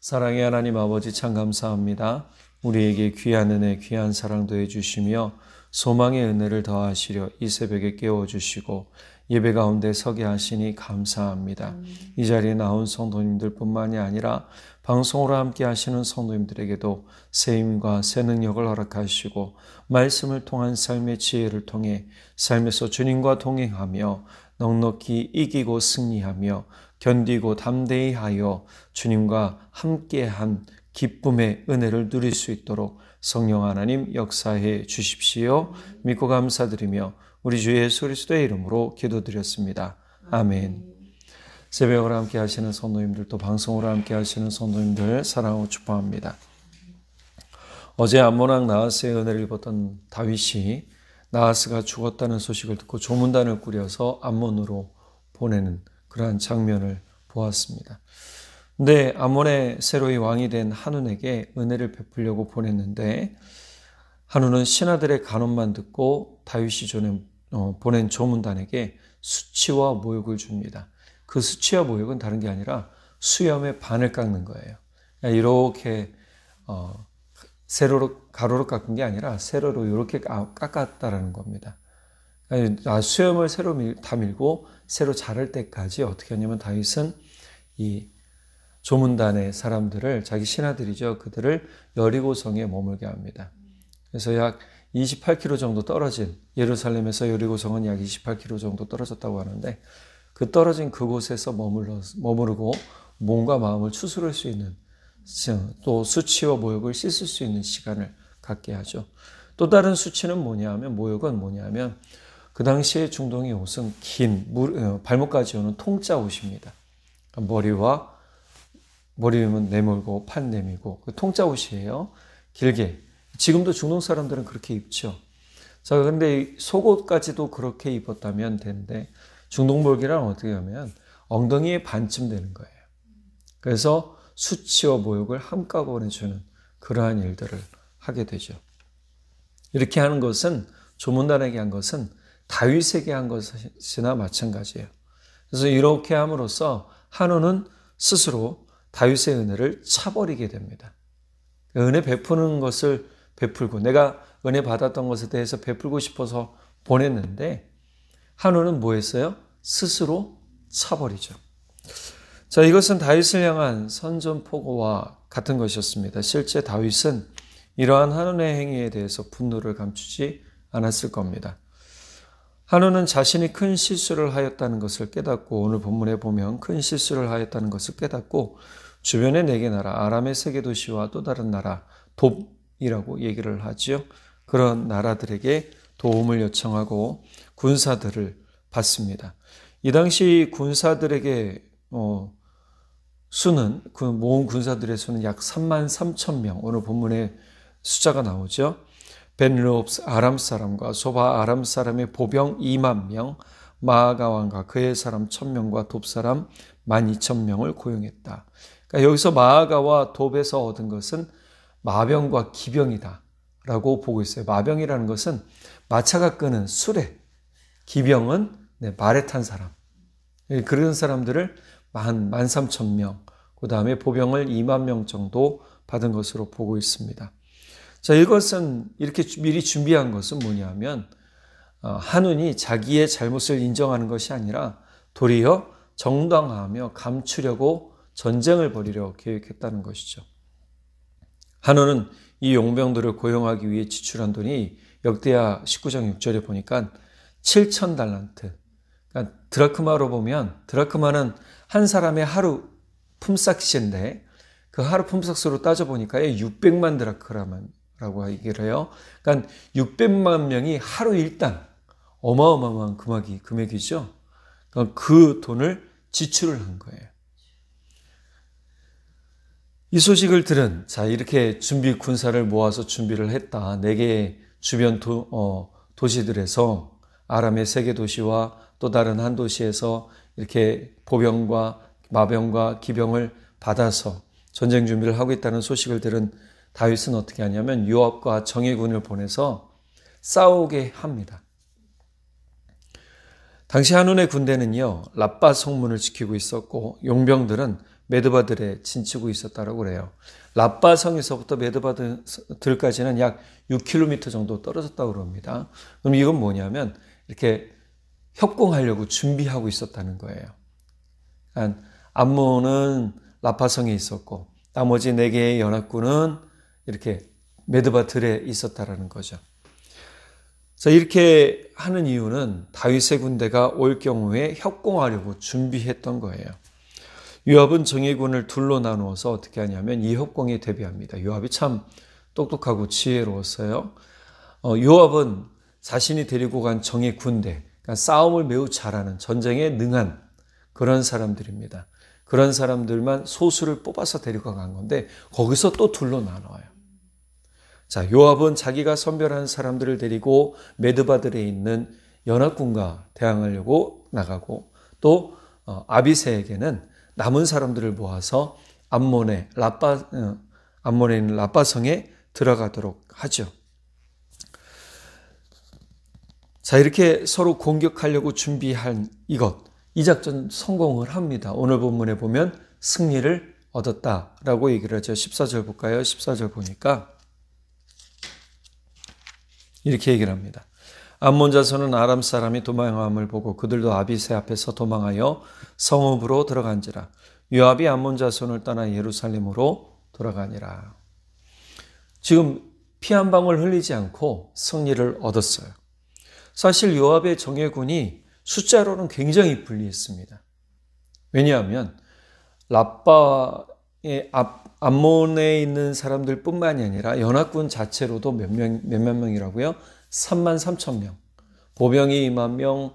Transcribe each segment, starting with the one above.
사랑의 하나님 아버지 참 감사합니다. 우리에게 귀한 은혜, 귀한 사랑 더해주시며 소망의 은혜를 더하시려 이 새벽에 깨워주시고 예배 가운데 서게 하시니 감사합니다. 이 자리에 나온 성도님들 뿐만이 아니라 방송으로 함께 하시는 성도님들에게도 새 힘과 새 능력을 허락하시고 말씀을 통한 삶의 지혜를 통해 삶에서 주님과 동행하며 넉넉히 이기고 승리하며 견디고 담대히 하여 주님과 함께한 기쁨의 은혜를 누릴 수 있도록 성령 하나님 역사해 주십시오. 믿고 감사드리며 우리 주 예수 그리스도의 이름으로 기도드렸습니다. 아멘. 새벽을 함께 하시는 성도님들 또 방송으로 함께 하시는 성도님들 사랑하고 축복합니다. 어제 암몬 왕 나하스의 은혜를 입었던 다윗이 나하스가 죽었다는 소식을 듣고 조문단을 꾸려서 암몬으로 보내는 그러한 장면을 보았습니다. 근데 암몬의 새로이 왕이 된 한운에게 은혜를 베풀려고 보냈는데 한운은 신하들의 간언만 듣고 다윗이 보낸 조문단에게 수치와 모욕을 줍니다. 그 수치와 모욕은 다른 게 아니라 수염의 반을 깎는 거예요. 이렇게 세로로 가로로 깎은 게 아니라 세로로 이렇게 깎았다라는 겁니다. 수염을 다 밀고 새로 자랄 때까지 어떻게 하냐면 다윗은 이 조문단의 사람들을 자기 신하들이죠. 그들을 여리고성에 머물게 합니다. 그래서 약 28km 정도 떨어진 예루살렘에서 여리고성은 약 28km 정도 떨어졌다고 하는데 그 떨어진 그곳에서 머무르고 몸과 마음을 추스를 수 있는 또 수치와 모욕을 씻을 수 있는 시간을 갖게 하죠. 또 다른 수치는 모욕은 뭐냐면 그 당시에 중동의 옷은 긴 발목까지 오는 통짜 옷입니다. 머리는 내밀고 판 내밀고 그 통짜 옷이에요. 길게. 지금도 중동 사람들은 그렇게 입죠. 자, 근데 속옷까지도 그렇게 입었다면 되는데 중동복이란 어떻게 하면 엉덩이에 반쯤 되는 거예요. 그래서 수치와 모욕을 한꺼번에 주는 그러한 일들을 하게 되죠. 이렇게 하는 것은 조문단에게 한 것은 다윗에게 한 것이나 마찬가지예요. 그래서 이렇게 함으로써 한운은 스스로 다윗의 은혜를 차버리게 됩니다. 은혜 베푸는 것을 베풀고 내가 은혜 받았던 것에 대해서 베풀고 싶어서 보냈는데 한운은 뭐 했어요? 스스로 차버리죠. 자, 이것은 다윗을 향한 선전포고와 같은 것이었습니다. 실제 다윗은 이러한 한운의 행위에 대해서 분노를 감추지 않았을 겁니다. 한운은 자신이 큰 실수를 하였다는 것을 깨닫고 오늘 본문에 보면 큰 실수를 하였다는 것을 깨닫고 주변의 4개 나라 아람의 3개 도시와 또 다른 나라 돕이라고 얘기를 하지요. 그런 나라들에게 도움을 요청하고 군사들을 받습니다. 이 당시 군사들에게 수는 모은 군사들의 수는 약 33,000명 오늘 본문에 숫자가 나오죠. 벤르옵스 아람 사람과 소바 아람 사람의 보병 2만 명, 마아가 왕과 그의 사람 1,000명과 돕 사람 12,000명을 고용했다. 그러니까 여기서 마아가와 돕에서 얻은 것은 마병과 기병이다 라고 보고 있어요. 마병이라는 것은 마차가 끄는 수레, 기병은 말에 탄 사람. 그런 사람들을 13,000명, 그 다음에 보병을 2만 명 정도 받은 것으로 보고 있습니다. 자, 이것은 이렇게 미리 준비한 것은 뭐냐면 한운이 자기의 잘못을 인정하는 것이 아니라 도리어 정당화하며 감추려고 전쟁을 벌이려 계획했다는 것이죠. 한운은 이 용병들을 고용하기 위해 지출한 돈이 역대하 19장 6절에 보니까 7,000달란트. 그러니까 드라크마로 보면 드라크마는 한 사람의 하루 품삯인데 그 하루 품삯으로 따져보니까 600만 드라크라고 얘기를 해요. 그러니까 600만 명이 하루 일당 어마어마한 금액이죠. 그러니까 그 돈을 지출을 한 거예요. 이 소식을 들은 이렇게 군사를 모아서 준비를 했다. 4개의 주변 도시들에서 아람의 3개 도시와 또 다른 한 도시에서 이렇게 보병과 마병과 기병을 받아서 전쟁 준비를 하고 있다는 소식을 들은 다윗은 어떻게 하냐면 요압과 정예군을 보내서 싸우게 합니다. 당시 한온의 군대는요, 라빠 성문을 지키고 있었고 용병들은 메드바들에 진치고 있었다고 그래요. 라빠 성에서부터 메드바들까지는 약 6km 정도 떨어졌다고 그럽니다. 그럼 이건 뭐냐면 이렇게 협공하려고 준비하고 있었다는 거예요. 그러니까 암몬은 라파성에 있었고 나머지 4개의 연합군은 이렇게 메드바들에 있었다라는 거죠. 자, 이렇게 하는 이유는 다윗의 군대가 올 경우에 협공하려고 준비했던 거예요. 요압은 정예군을 둘로 나누어서 어떻게 하냐면 이 협공에 대비합니다. 요압이 참 똑똑하고 지혜로웠어요. 요압은 자신이 데리고 간 정예 군대, 그러니까 싸움을 매우 잘하는, 전쟁에 능한 그런 사람들입니다. 그런 사람들만 소수를 뽑아서 데리고 간 건데 거기서 또 둘로 나눠요. 자, 요압은 자기가 선별한 사람들을 데리고 메드바들에 있는 연합군과 대항하려고 나가고 또 아비새에게는 남은 사람들을 모아서 암몬에 있는 라빠성에 들어가도록 하죠. 자, 이렇게 서로 공격하려고 준비한 이 작전 성공을 합니다. 오늘 본문에 보면 승리를 얻었다라고 얘기를 하죠. 14절 볼까요? 14절 보니까 이렇게 얘기를 합니다. 암몬 자손은 아람 사람이 도망함을 보고 그들도 아비새 앞에서 도망하여 성읍으로 들어간지라. 요압이 암몬 자손을 떠나 예루살렘으로 돌아가니라. 지금 피 한 방울 흘리지 않고 승리를 얻었어요. 사실 요압의 정예군이 숫자로는 굉장히 불리했습니다. 왜냐하면 라빠의 암몬에 있는 사람들 뿐만이 아니라 연합군 자체로도 몇몇 명이라고요? 33,000명. 보병이 2만 명,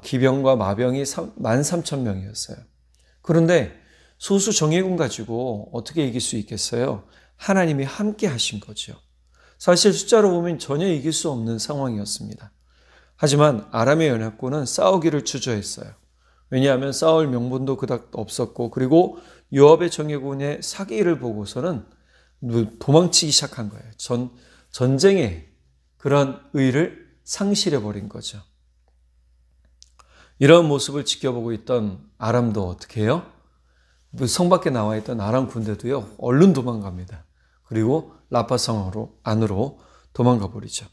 기병과 마병이 13,000명이었어요. 그런데 소수 정예군 가지고 어떻게 이길 수 있겠어요? 하나님이 함께 하신 거죠. 사실 숫자로 보면 전혀 이길 수 없는 상황이었습니다. 하지만 아람의 연합군은 싸우기를 주저했어요. 왜냐하면 싸울 명분도 그닥 없었고 그리고 요압의 정예군의 사기를 보고서는 도망치기 시작한 거예요. 전쟁의 그런 의의를 상실해버린 거죠. 이런 모습을 지켜보고 있던 아람도 어떻게 해요? 성 밖에 나와 있던 아람 군대도요, 얼른 도망갑니다. 그리고 라파성 안으로 도망가 버리죠.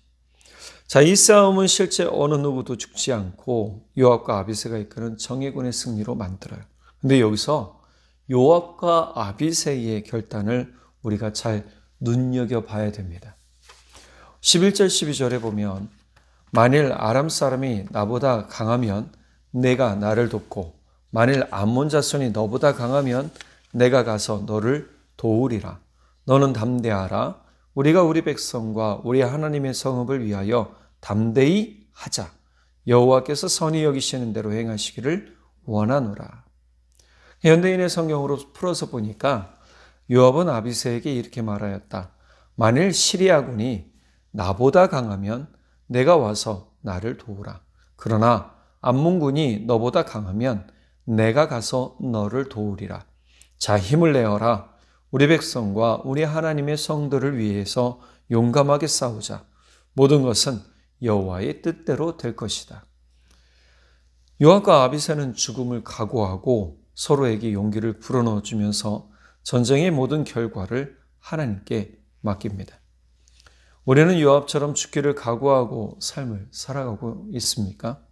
자, 이 싸움은 실제 어느 누구도 죽지 않고 요압과 아비새가 이끄는 정예군의 승리로 만들어요. 근데 여기서 요압과 아비새의 결단을 우리가 잘 눈여겨봐야 됩니다. 11절 12절에 보면 만일 아람 사람이 나보다 강하면 내가 나를 돕고 만일 암몬 자손이 너보다 강하면 내가 가서 너를 도우리라. 너는 담대하라. 우리가 우리 백성과 우리 하나님의 성읍을 위하여 담대히 하자. 여호와께서 선히 여기시는 대로 행하시기를 원하노라. 현대인의 성경으로 풀어서 보니까 요압은 아비새에게 이렇게 말하였다. 만일 시리아군이 나보다 강하면 내가 와서 나를 도우라. 그러나 암몬군이 너보다 강하면 내가 가서 너를 도우리라. 자, 힘을 내어라. 우리 백성과 우리 하나님의 성들을 위해서 용감하게 싸우자. 모든 것은 여호와의 뜻대로 될 것이다. 요압과 아비새는 죽음을 각오하고 서로에게 용기를 불어넣어 주면서 전쟁의 모든 결과를 하나님께 맡깁니다. 우리는 요압처럼 죽기를 각오하고 삶을 살아가고 있습니까?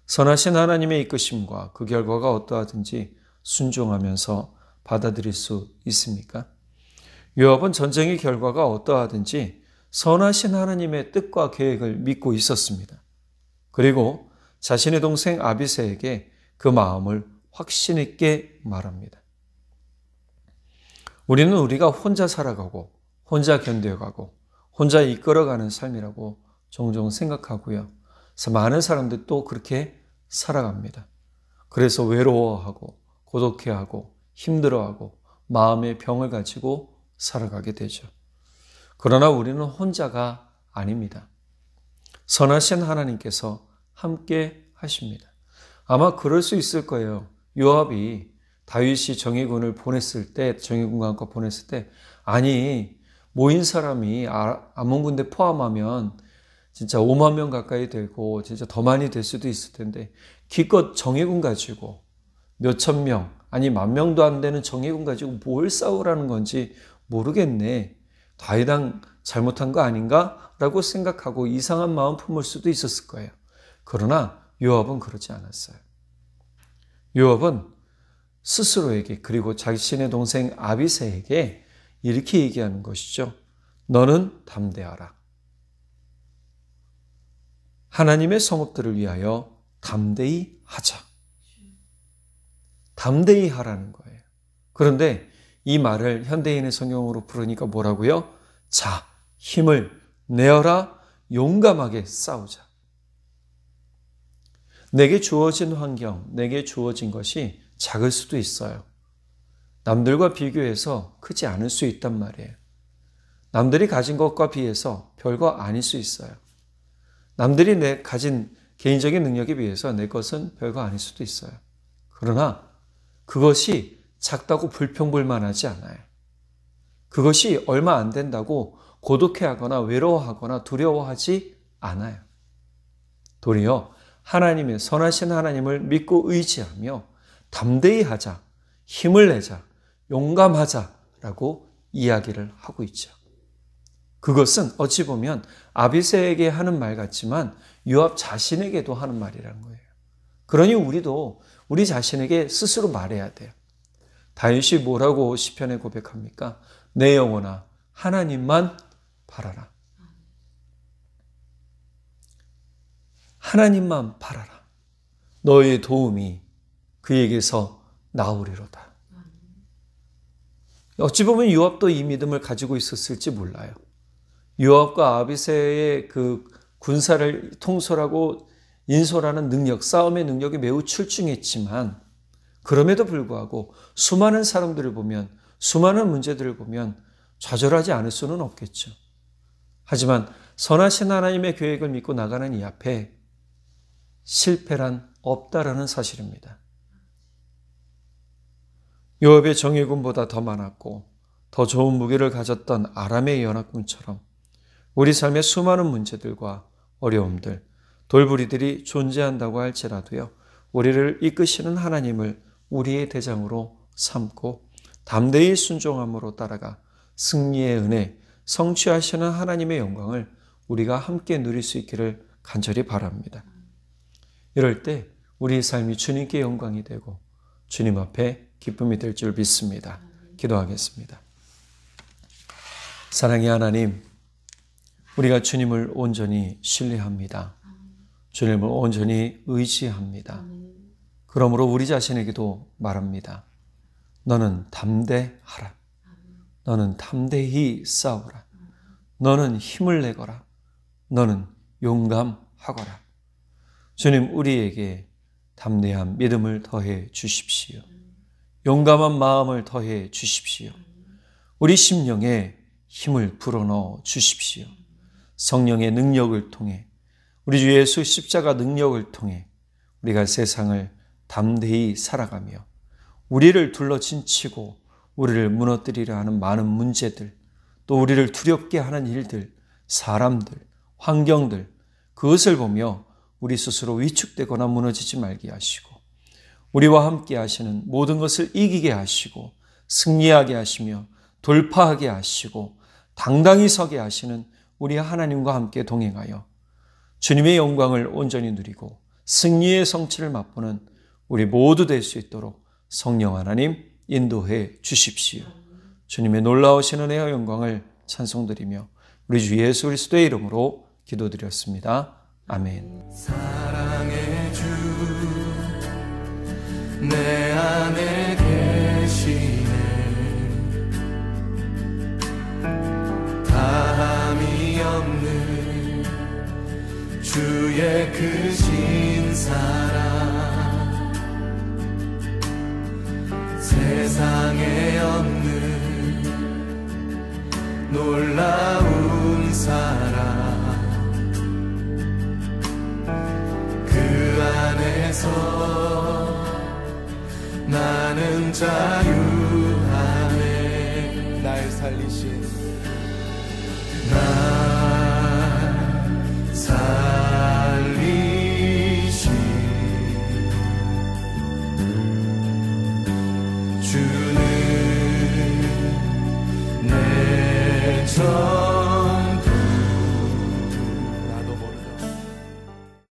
선하신 하나님의 이끄심과 그 결과가 어떠하든지 순종하면서 받아들일 수 있습니까? 요압은 전쟁의 결과가 어떠하든지 선하신 하나님의 뜻과 계획을 믿고 있었습니다. 그리고 자신의 동생 아비새에게 그 마음을 확신 있게 말합니다. 우리는 우리가 혼자 살아가고 혼자 견뎌가고 혼자 이끌어가는 삶이라고 종종 생각하고요. 그래서 많은 사람들도 그렇게 살아갑니다. 그래서 외로워하고 고독해하고 힘들어하고 마음의 병을 가지고 살아가게 되죠. 그러나 우리는 혼자가 아닙니다. 선하신 하나님께서 함께 하십니다. 아마 그럴 수 있을 거예요. 요압이 다윗이 정예군과 함께 보냈을 때 아니 모인 사람이 암몬 군대 포함하면 진짜 5만 명 가까이 되고 진짜 더 많이 될 수도 있을 텐데 기껏 정예군 가지고 몇천 명 아니 10,000명도 안 되는 정예군 가지고 뭘 싸우라는 건지 모르겠네. 다윗왕 잘못한 거 아닌가? 라고 생각하고 이상한 마음 품을 수도 있었을 거예요. 그러나 요압은 그러지 않았어요. 요압은 스스로에게 그리고 자신의 동생 아비새에게 이렇게 얘기하는 것이죠. 너는 담대하라. 하나님의 성읍들을 위하여 담대히 하자. 담대히 하라는 거예요. 그런데 이 말을 현대인의 성경으로 부르니까 뭐라고요? 자, 힘을 내어라, 용감하게 싸우자. 내게 주어진 환경, 내게 주어진 것이 작을 수도 있어요. 남들과 비교해서 크지 않을 수 있단 말이에요. 남들이 가진 것과 비해서 별거 아닐 수 있어요. 남들이 가진 개인적인 능력에 비해서 내 것은 별거 아닐 수도 있어요. 그러나 그것이 작다고 불평불만하지 않아요. 그것이 얼마 안 된다고 고독해하거나 외로워하거나 두려워하지 않아요. 도리어 하나님의 선하신 하나님을 믿고 의지하며 담대히 하자, 힘을 내자, 용감하자라고 이야기를 하고 있죠. 그것은 어찌 보면 아비새에게 하는 말 같지만 요압 자신에게도 하는 말이라는 거예요. 그러니 우리도 우리 자신에게 스스로 말해야 돼요. 다윗이 뭐라고 시편에 고백합니까? 내 영혼아 하나님만 바라라. 하나님만 바라라. 너의 도움이 그에게서 나오리로다. 어찌 보면 요압도 이 믿음을 가지고 있었을지 몰라요. 요압과 아비새의 그 군사를 통솔하고 인솔하는 능력, 싸움의 능력이 매우 출중했지만 그럼에도 불구하고 수많은 사람들을 보면, 수많은 문제들을 보면 좌절하지 않을 수는 없겠죠. 하지만 선하신 하나님의 계획을 믿고 나가는 이 앞에 실패란 없다라는 사실입니다. 요압의 정예군보다 더 많았고 더 좋은 무기를 가졌던 아람의 연합군처럼 우리 삶의 수많은 문제들과 어려움들, 돌부리들이 존재한다고 할지라도요, 우리를 이끄시는 하나님을 우리의 대장으로 삼고 담대히 순종함으로 따라가 승리의 은혜, 성취하시는 하나님의 영광을 우리가 함께 누릴 수 있기를 간절히 바랍니다. 이럴 때 우리의 삶이 주님께 영광이 되고 주님 앞에 기쁨이 될 줄 믿습니다. 기도하겠습니다. 사랑의 하나님, 우리가 주님을 온전히 신뢰합니다. 주님을 온전히 의지합니다. 그러므로 우리 자신에게도 말합니다. 너는 담대하라. 너는 담대히 싸우라. 너는 힘을 내거라. 너는 용감하거라. 주님, 우리에게 담대한 믿음을 더해 주십시오. 용감한 마음을 더해 주십시오. 우리 심령에 힘을 불어넣어 주십시오. 성령의 능력을 통해, 우리 주 예수 십자가 능력을 통해 우리가 세상을 담대히 살아가며 우리를 둘러진치고 우리를 무너뜨리려 하는 많은 문제들, 또 우리를 두렵게 하는 일들, 사람들, 환경들, 그것을 보며 우리 스스로 위축되거나 무너지지 말게 하시고 우리와 함께 하시는 모든 것을 이기게 하시고 승리하게 하시며 돌파하게 하시고 당당히 서게 하시는 우리 하나님과 함께 동행하여 주님의 영광을 온전히 누리고 승리의 성취를 맛보는 우리 모두 될 수 있도록 성령 하나님 인도해 주십시오. 주님의 놀라우신 은혜와 영광을 찬송드리며 우리 주 예수 그리스도의 이름으로 기도드렸습니다. 아멘. 사랑의 주 내 안에 계시네. 다함이 없는 주의 크신 사랑, 세상에 없는 놀라운 사랑, 그 안에서 나는 자유하네. 날 살리신 살리신 주는 내 전